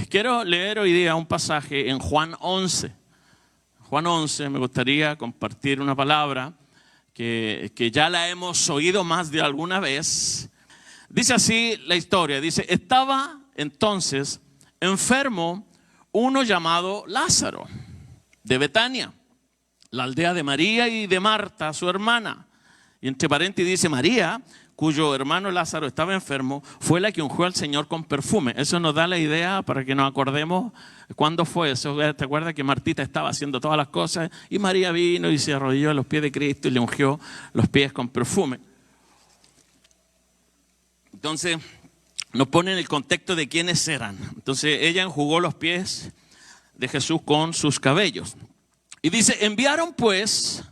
quiero leer hoy día un pasaje en Juan 11. Juan 11, me gustaría compartir una palabra que ya la hemos oído más de alguna vez. Dice así la historia, dice: estaba entonces enfermo uno llamado Lázaro, de Betania, la aldea de María y de Marta, su hermana. Y entre paréntesis dice: María, cuyo hermano Lázaro estaba enfermo, fue la que ungió al Señor con perfume. Eso nos da la idea para que nos acordemos cuándo fue eso. ¿Te acuerdas que Martita estaba haciendo todas las cosas y María vino y se arrodilló a los pies de Cristo y le ungió los pies con perfume? Entonces nos pone en el contexto de quiénes eran. Entonces ella enjugó los pies de Jesús con sus cabellos. Y dice: enviaron pues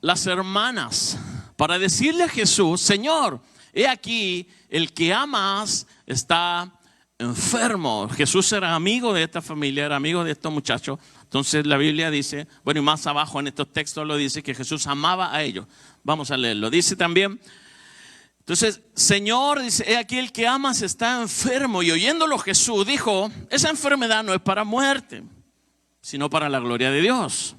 las hermanas para decirle a Jesús: Señor, he aquí, el que amas está enfermo. Jesús era amigo de esta familia, era amigo de estos muchachos. Entonces la Biblia dice, bueno, y más abajo en estos textos lo dice, que Jesús amaba a ellos. Vamos a leerlo. Dice también, entonces, Señor, dice, he aquí, el que amas está enfermo. Y oyéndolo Jesús dijo: esa enfermedad no es para muerte, sino para la gloria de Dios,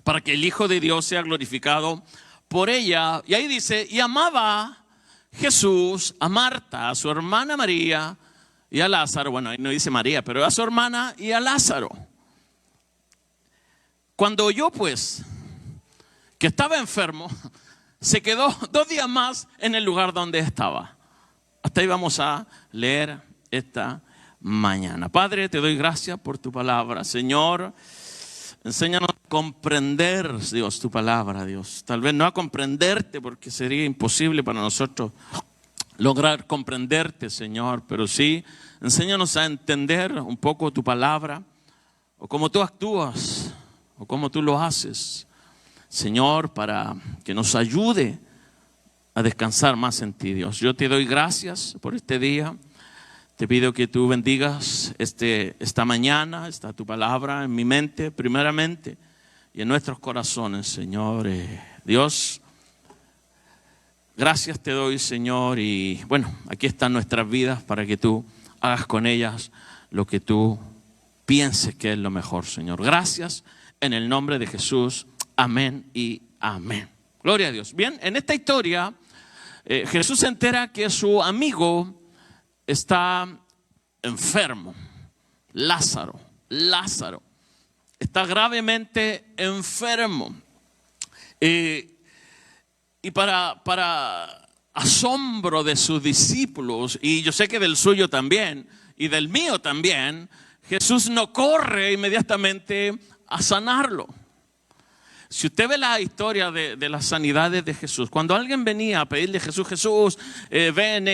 para que el Hijo de Dios sea glorificado por ella. Y ahí dice: y amaba Jesús a Marta, a su hermana María y a Lázaro. Bueno, ahí no dice María, pero a su hermana y a Lázaro. Cuando oyó pues que estaba enfermo, se quedó 2 días más en el lugar donde estaba. Hasta ahí vamos a leer esta mañana. Padre, te doy gracias por tu palabra. Señor, enséñanos a comprender, Dios, tu palabra, Dios. Tal vez no a comprenderte, porque sería imposible para nosotros lograr comprenderte, Señor. Pero sí, enséñanos a entender un poco tu palabra, o cómo tú actúas, o cómo tú lo haces, Señor, para que nos ayude a descansar más en ti, Dios. Yo te doy gracias por este día. Te pido que tú bendigas esta mañana, está tu palabra en mi mente primeramente y en nuestros corazones, Señor. Dios, gracias te doy, Señor, y bueno, aquí están nuestras vidas para que tú hagas con ellas lo que tú pienses que es lo mejor, Señor. Gracias en el nombre de Jesús. Amén y amén. Gloria a Dios. Bien, en esta historia Jesús se entera que su amigo está enfermo. Lázaro está gravemente enfermo. Y para asombro de sus discípulos, y yo sé que del suyo también, y del mío también, Jesús no corre inmediatamente a sanarlo. Si usted ve la historia de las sanidades de Jesús, cuando alguien venía a pedirle a Jesús: Jesús, ven,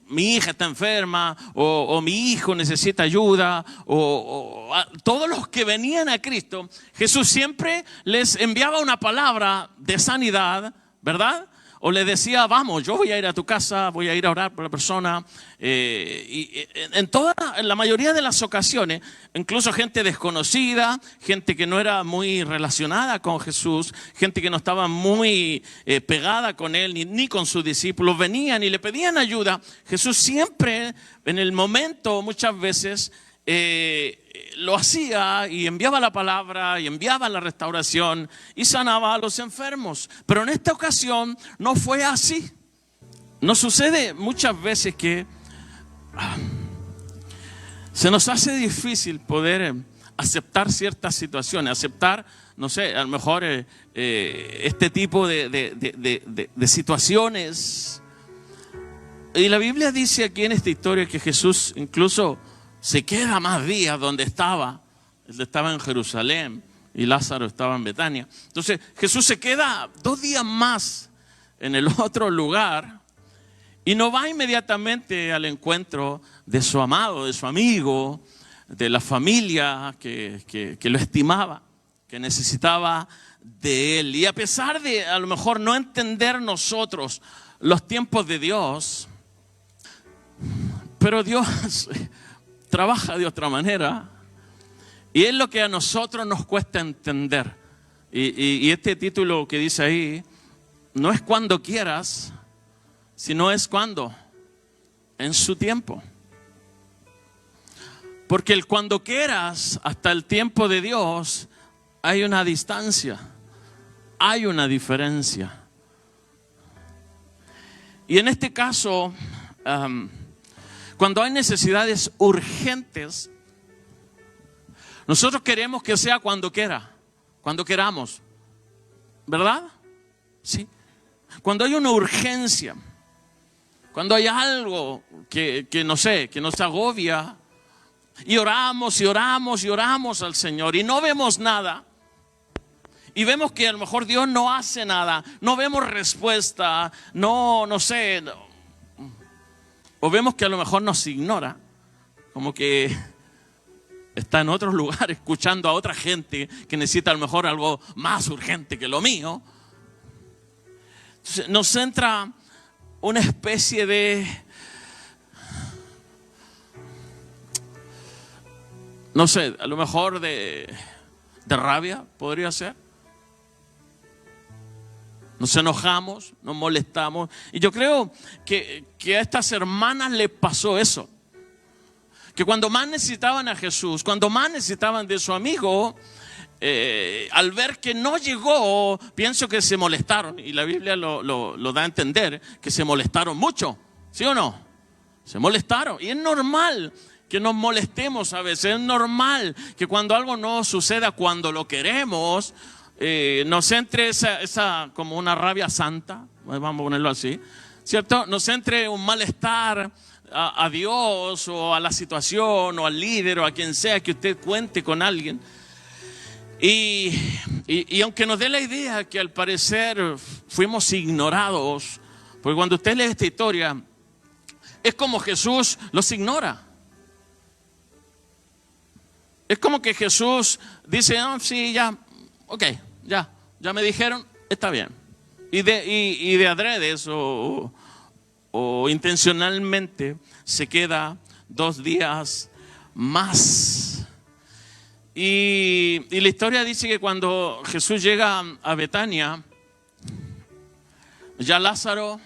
mi hija está enferma, o mi hijo necesita ayuda, o todos los que venían a Cristo, Jesús siempre les enviaba una palabra de sanidad, ¿verdad? O le decía: vamos, yo voy a ir a tu casa, voy a ir a orar por la persona. Y en la mayoría de las ocasiones, incluso gente desconocida, gente que no era muy relacionada con Jesús, gente que no estaba muy pegada con él ni con sus discípulos, venían y le pedían ayuda. Jesús siempre, en el momento, muchas veces, lo hacía y enviaba la palabra y enviaba la restauración y sanaba a los enfermos. Pero en esta ocasión no fue así. Nos sucede muchas veces que se nos hace difícil poder aceptar ciertas situaciones, aceptar, no sé, a lo mejor este tipo de situaciones. Y la Biblia dice aquí en esta historia que Jesús incluso se queda más días donde estaba. Él estaba en Jerusalén y Lázaro estaba en Betania. Entonces Jesús se queda 2 días más en el otro lugar y no va inmediatamente al encuentro de su amado, de su amigo, de la familia que lo estimaba, que necesitaba de él. Y a pesar de a lo mejor no entender nosotros los tiempos de Dios, pero Dios trabaja de otra manera, y es lo que a nosotros nos cuesta entender. Y este título que dice ahí no es cuando quieras, sino es cuando, en su tiempo. Porque el cuando quieras hasta el tiempo de Dios hay una distancia, hay una diferencia. Y en este caso, cuando hay necesidades urgentes, nosotros queremos que sea cuando quiera, cuando queramos, ¿verdad? Sí. Cuando hay una urgencia, cuando hay algo que no sé, que nos agobia, y oramos y oramos y oramos al Señor y no vemos nada, y vemos que a lo mejor Dios no hace nada, no vemos respuesta, no sé, o vemos que a lo mejor nos ignora, como que está en otros lugares escuchando a otra gente que necesita a lo mejor algo más urgente que lo mío. Entonces, nos entra una especie de, no sé, a lo mejor de rabia podría ser. Nos enojamos, nos molestamos. Y yo creo que a estas hermanas les pasó eso. Que cuando más necesitaban a Jesús, cuando más necesitaban de su amigo, al ver que no llegó, pienso que se molestaron. Y la Biblia lo da a entender, que se molestaron mucho. ¿Sí o no? Se molestaron. Y es normal que nos molestemos a veces. Es normal que cuando algo no suceda cuando lo queremos, nos entre esa como una rabia santa, vamos a ponerlo así, ¿cierto? Nos entre un malestar a Dios o a la situación o al líder o a quien sea que usted cuente con alguien. Y aunque nos dé la idea que al parecer fuimos ignorados, porque cuando usted lee esta historia, es como Jesús los ignora. Es como que Jesús dice, oh, sí, ya, ok, ya me dijeron, está bien. Y de adredes o intencionalmente se queda 2 días más. Y la historia dice que cuando Jesús llega a Betania, ya Lázaro,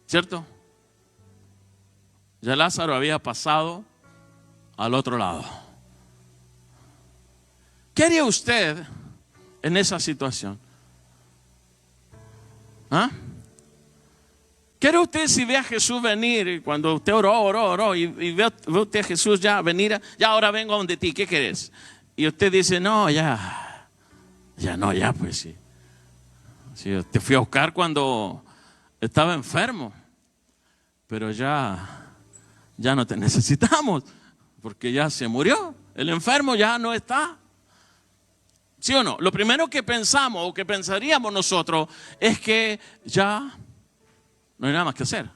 ¿cierto? Ya Lázaro había pasado al otro lado. ¿Qué haría usted en esa situación? ¿Ah? ¿Qué haría usted si ve a Jesús venir? Cuando usted oró y ve usted a Jesús ya venir, ya ahora vengo donde ti, ¿qué querés? Y usted dice, no, ya pues sí. Sí, te fui a buscar cuando estaba enfermo, pero ya no te necesitamos, porque ya se murió. El enfermo ya no está. ¿Sí o no? Lo primero que pensamos o que pensaríamos nosotros es que ya no hay nada más que hacer.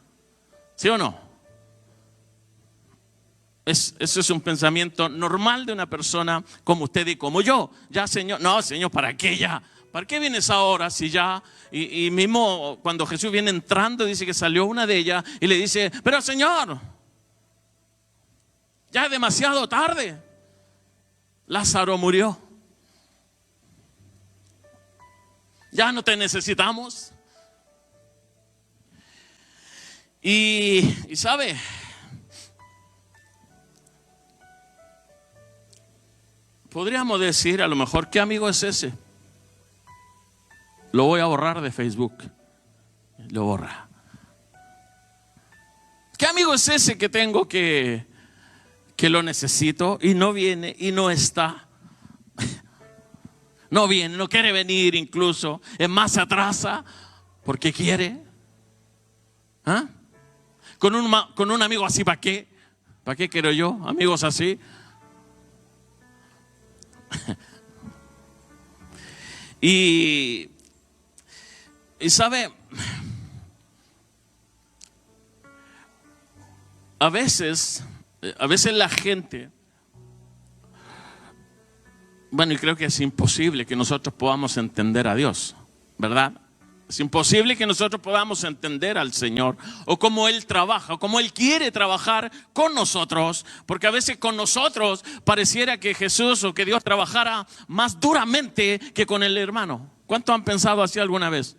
¿Sí o no? Eso es un pensamiento normal de una persona como usted y como yo. Ya, Señor, no, Señor, ¿para qué ya? ¿Para qué vienes ahora si ya? Y mismo cuando Jesús viene entrando, dice que salió una de ellas y le dice, pero Señor, ya es demasiado tarde. Lázaro murió. Ya no te necesitamos. Y sabe, podríamos decir a lo mejor, ¿qué amigo es ese? Lo voy a borrar de Facebook. Lo borra. ¿Qué amigo es ese que tengo que lo necesito y no viene y no está? No viene, no quiere venir incluso. Es más, se atrasa porque quiere. ¿Ah? Con un amigo así, ¿para qué? ¿Para qué quiero yo? Amigos así. Y sabe, a veces la gente, bueno, y creo que es imposible que nosotros podamos entender a Dios, ¿verdad? Es imposible que nosotros podamos entender al Señor o cómo Él trabaja, o cómo Él quiere trabajar con nosotros, porque a veces con nosotros pareciera que Jesús o que Dios trabajara más duramente que con el hermano. ¿Cuántos han pensado así alguna vez?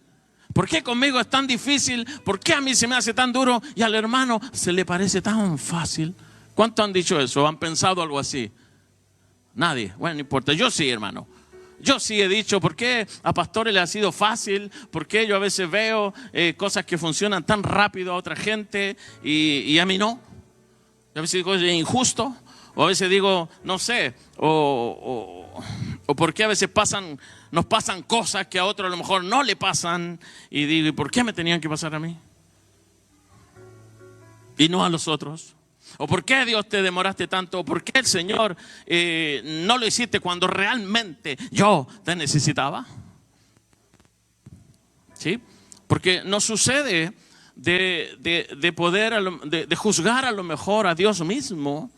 ¿Por qué conmigo es tan difícil? ¿Por qué a mí se me hace tan duro y al hermano se le parece tan fácil? ¿Cuántos han dicho eso? ¿Han pensado algo así? Nadie. Bueno, no importa. Yo sí, hermano. Yo sí he dicho, ¿por qué a pastores le ha sido fácil? ¿Por qué yo a veces veo cosas que funcionan tan rápido a otra gente y a mí no? A veces digo, es injusto. O a veces digo, no sé. O por qué a veces nos pasan cosas que a otros a lo mejor no le pasan. Y digo, ¿y por qué me tenían que pasar a mí? Y no a los otros. ¿O por qué Dios te demoraste tanto? ¿O por qué el Señor no lo hiciste cuando realmente yo te necesitaba? ¿Sí? Porque nos sucede de juzgar a lo mejor a Dios mismo.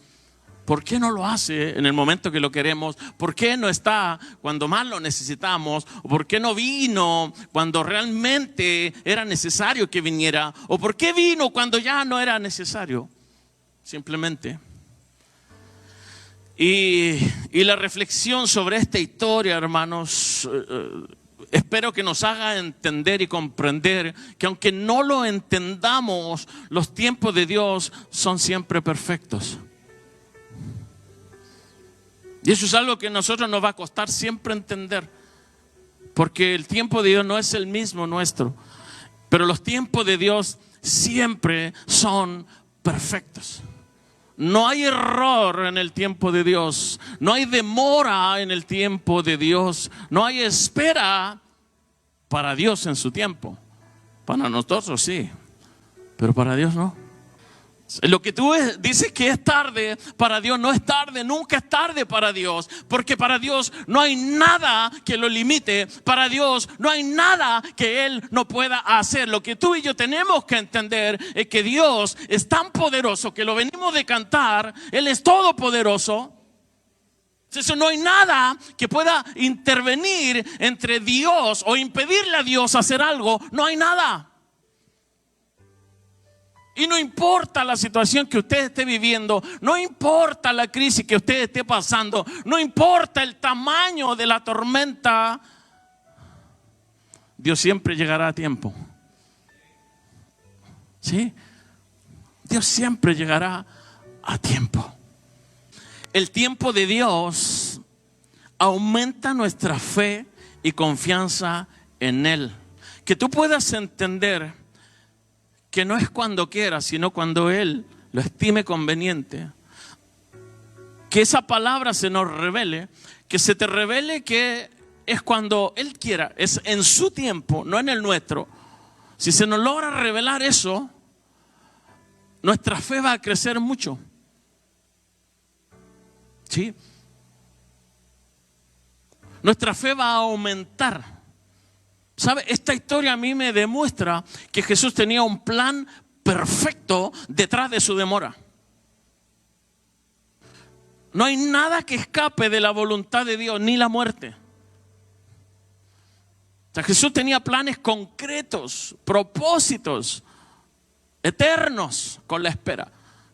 ¿Por qué no lo hace en el momento que lo queremos? ¿Por qué no está cuando más lo necesitamos? ¿O por qué no vino cuando realmente era necesario que viniera? ¿O por qué vino cuando ya no era necesario? Simplemente. Y la reflexión sobre esta historia, hermanos, espero que nos haga entender y comprender que aunque no lo entendamos, los tiempos de Dios son siempre perfectos. Y eso es algo que a nosotros nos va a costar siempre entender, porque el tiempo de Dios no es el mismo nuestro, pero los tiempos de Dios siempre son perfectos. No hay error en el tiempo de Dios. No hay demora en el tiempo de Dios. No hay espera para Dios en su tiempo. Para nosotros sí, pero para Dios no. Lo que tú dices que es tarde, para Dios no es tarde, nunca es tarde para Dios, porque para Dios no hay nada que lo limite, para Dios no hay nada que Él no pueda hacer. Lo que tú y yo tenemos que entender es que Dios es tan poderoso, que lo venimos de cantar, Él es todopoderoso. Eso no hay nada que pueda intervenir entre Dios o impedirle a Dios hacer algo, no hay nada. Y no importa la situación que usted esté viviendo, no importa la crisis que usted esté pasando, no importa el tamaño de la tormenta, Dios siempre llegará a tiempo. ¿Sí? Dios siempre llegará a tiempo. El tiempo de Dios aumenta nuestra fe y confianza en Él. Que tú puedas entender que no es cuando quiera, sino cuando Él lo estime conveniente. Que esa palabra se nos revele, que se te revele que es cuando Él quiera, es en su tiempo, no en el nuestro. Si se nos logra revelar eso, nuestra fe va a crecer mucho. ¿Sí? Nuestra fe va a aumentar. ¿Sabe? Esta historia a mí me demuestra que Jesús tenía un plan perfecto detrás de su demora. No hay nada que escape de la voluntad de Dios, ni la muerte. O sea, Jesús tenía planes concretos, propósitos eternos con la espera,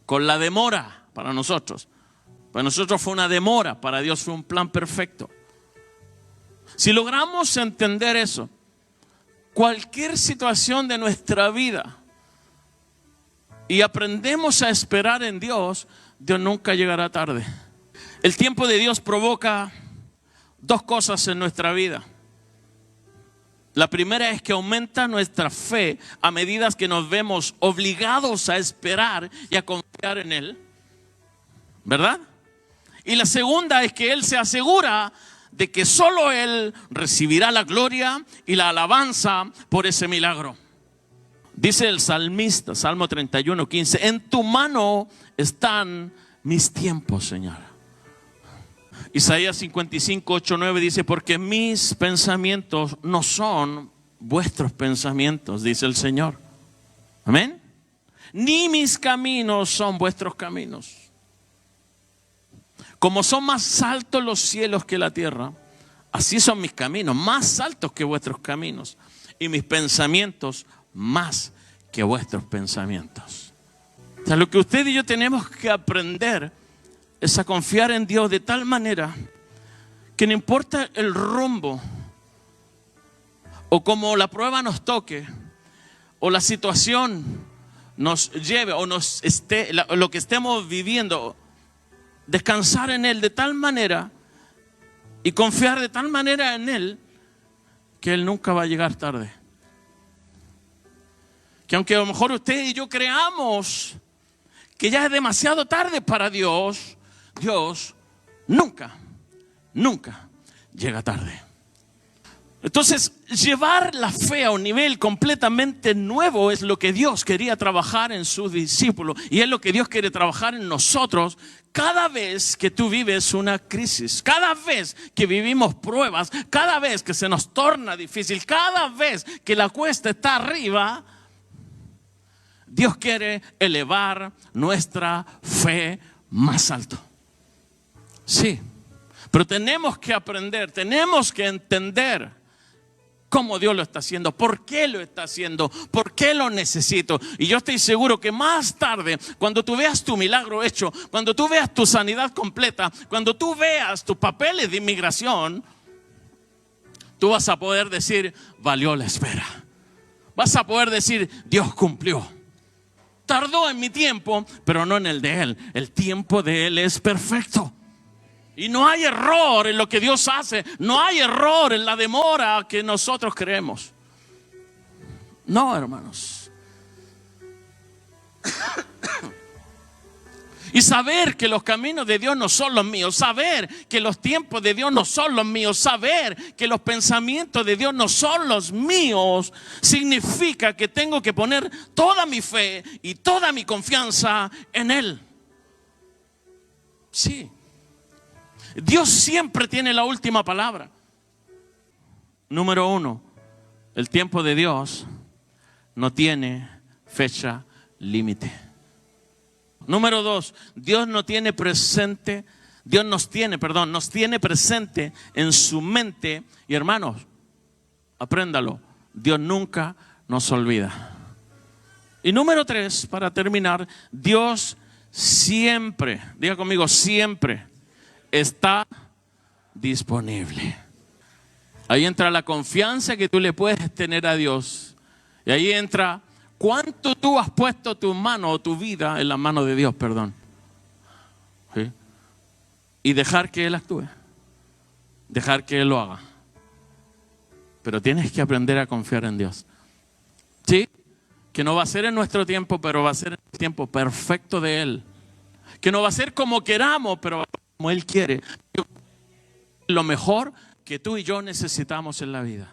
con la demora para nosotros. Para nosotros fue una demora, para Dios fue un plan perfecto. Si logramos entender eso, cualquier situación de nuestra vida y aprendemos a esperar en Dios, Dios nunca llegará tarde. El tiempo de Dios provoca dos cosas en nuestra vida. La primera es que aumenta nuestra fe a medida que nos vemos obligados a esperar y a confiar en Él, ¿verdad? Y la segunda es que Él se asegura de que solo Él recibirá la gloria y la alabanza por ese milagro. Dice el salmista, Salmo 31:15, en tu mano están mis tiempos, Señor. Isaías 55:8-9 dice, porque mis pensamientos no son vuestros pensamientos, dice el Señor. Amén. Ni mis caminos son vuestros caminos. Como son más altos los cielos que la tierra, así son mis caminos, más altos que vuestros caminos, y mis pensamientos más que vuestros pensamientos. O sea, lo que usted y yo tenemos que aprender es a confiar en Dios de tal manera que no importa el rumbo o como la prueba nos toque, o la situación nos lleve, o lo que estemos viviendo, descansar en Él de tal manera y confiar de tal manera en Él que Él nunca va a llegar tarde. Que aunque a lo mejor usted y yo creamos que ya es demasiado tarde para Dios, Dios nunca llega tarde. Entonces, llevar la fe a un nivel completamente nuevo es lo que Dios quería trabajar en sus discípulos, y es lo que Dios quiere trabajar en nosotros cada vez que tú vives una crisis, cada vez que vivimos pruebas, cada vez que se nos torna difícil, cada vez que la cuesta está arriba. Dios quiere elevar nuestra fe más alto. Sí, pero tenemos que aprender, tenemos que entender cómo Dios lo está haciendo, por qué lo está haciendo, por qué lo necesito. Y yo estoy seguro que más tarde, cuando tú veas tu milagro hecho, cuando tú veas tu sanidad completa, cuando tú veas tus papeles de inmigración, tú vas a poder decir, valió la espera. Vas a poder decir, Dios cumplió. Tardó en mi tiempo, pero no en el de Él. El tiempo de Él es perfecto. Y no hay error en lo que Dios hace. No hay error en la demora que nosotros creemos. No, hermanos. Y saber que los caminos de Dios no son los míos, saber que los tiempos de Dios no son los míos, saber que los pensamientos de Dios no son los míos, significa que tengo que poner toda mi fe y toda mi confianza en Él. Sí. Dios siempre tiene la última palabra. Número 1, el tiempo de Dios no tiene fecha límite. Número 2, Dios nos tiene presente en su mente. Y hermanos, apréndalo, Dios nunca nos olvida. Y número 3, para terminar, Dios siempre, diga conmigo, siempre está disponible. Ahí entra la confianza que tú le puedes tener a Dios. Y ahí entra cuánto tú has puesto tu mano o tu vida en la mano de Dios, ¿sí? Y dejar que Él actúe, dejar que Él lo haga. Pero tienes que aprender a confiar en Dios. ¿Sí? Que no va a ser en nuestro tiempo, pero va a ser en el tiempo perfecto de Él. Que no va a ser como queramos, pero va a ser como Él quiere. Lo mejor que tú y yo necesitamos en la vida.